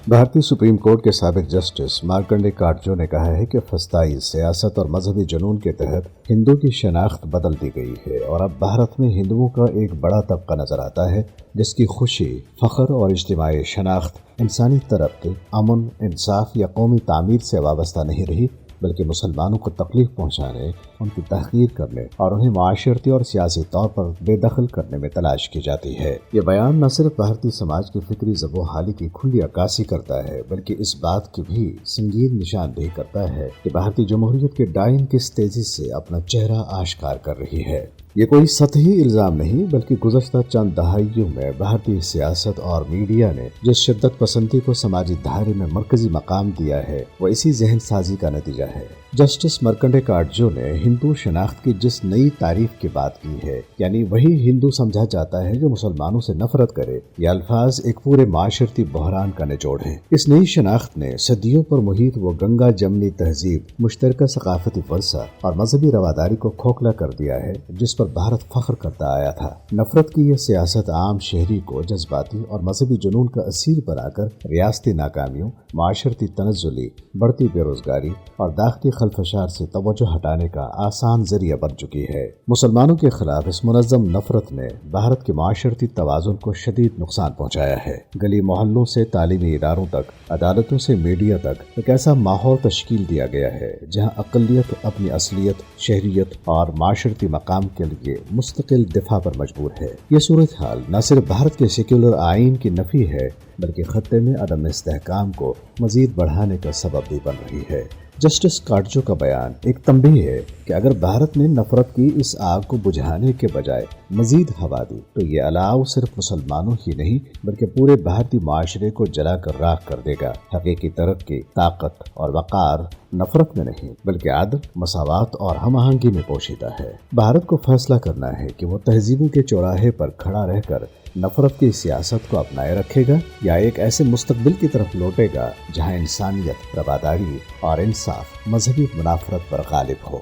بھارتی supreme court کے سابق جسٹس مارکنڈے کاٹجو نے کہا ہے کہ فسطائی سیاست اور مذہبی جنون کے تحت ہندو کی شناخت بدل دی گئی ہے اور اب بھارت میں ہندوؤں کا ایک بڑا طبقہ نظر آتا ہے جس کی خوشی، فخر اور اجتماعی شناخت انسانی ترقی، امن، انصاف یا قومی تعمیر سے وابستہ نہیں رہی، بلکہ مسلمانوں کو تکلیف پہنچانے، ان کی تحقیر کرنے اور انہیں معاشرتی اور سیاسی طور پر بے دخل کرنے میں تلاش کی جاتی ہے۔ یہ بیان نہ صرف بھارتی سماج کی فکری زب و حالی کی کھلی عکاسی کرتا ہے بلکہ اس بات کی بھی سنگین نشاندہی کرتا ہے کہ بھارتی جمہوریت کے ڈائن کس تیزی سے اپنا چہرہ آشکار کر رہی ہے۔ یہ کوئی سطحی الزام نہیں بلکہ گزشتہ چند دہائیوں میں بھارتی سیاست اور میڈیا نے جس شدت پسندی کو سماجی دھارے میں مرکزی مقام دیا ہے وہ اسی ذہن سازی کا نتیجہ ہے۔ جسٹس مارکنڈے کاٹجو نے ہندو شناخت کی جس نئی تعریف کی بات کی ہے، یعنی وہی ہندو سمجھا جاتا ہے جو مسلمانوں سے نفرت کرے، یہ الفاظ ایک پورے معاشرتی بحران کا نچوڑ ہیں۔ اس نئی شناخت نے صدیوں پر محیط وہ گنگا جمنی تہذیب، مشترکہ ثقافتی ورثہ اور مذہبی رواداری کو کھوکھلا کر دیا ہے جس پر بھارت فخر کرتا آیا تھا۔ نفرت کی یہ سیاست عام شہری کو جذباتی اور مذہبی جنون کا اسیر بنا کر ریاستی ناکامیوں، معاشرتی تنزلی، بڑھتی بے روزگاری اور داخلی خلفشار سے توجہ ہٹانے کا آسان ذریعہ بن چکی ہے۔ مسلمانوں کے خلاف اس منظم نفرت نے بھارت کے معاشرتی توازن کو شدید نقصان پہنچایا ہے۔ گلی محلوں سے تعلیمی اداروں تک، عدالتوں سے میڈیا تک ایک ایسا ماحول تشکیل دیا گیا ہے جہاں اقلیت اپنی اصلیت، شہریت اور معاشرتی مقام کے لیے مستقل دفاع پر مجبور ہے۔ یہ صورتحال نہ صرف بھارت کے سیکولر آئین کی نفی ہے بلکہ خطے میں عدم استحکام کو مزید بڑھانے کا سبب بھی بن رہی ہے۔ جسٹس کاٹجو کا بیان ایک تنبیہ ہے کہ اگر بھارت نے نفرت کی اس آگ کو بجھانے کے بجائے مزید ہوا دی تو یہ الاؤ صرف مسلمانوں ہی نہیں بلکہ پورے بھارتی معاشرے کو جلا کر راکھ کر دے گا۔ حقیقی ترقی، طاقت اور وقار نفرت میں نہیں بلکہ عدل، مساوات اور ہم آہنگی میں پوشیدہ ہے۔ بھارت کو فیصلہ کرنا ہے کہ وہ تہذیبوں کے چوراہے پر کھڑا رہ کر نفرت کی سیاست کو اپنائے رکھے گا یا ایک ایسے مستقبل کی طرف لوٹے گا جہاں انسانیت، رواداری اور انصاف مذہبی منافرت پر غالب ہو۔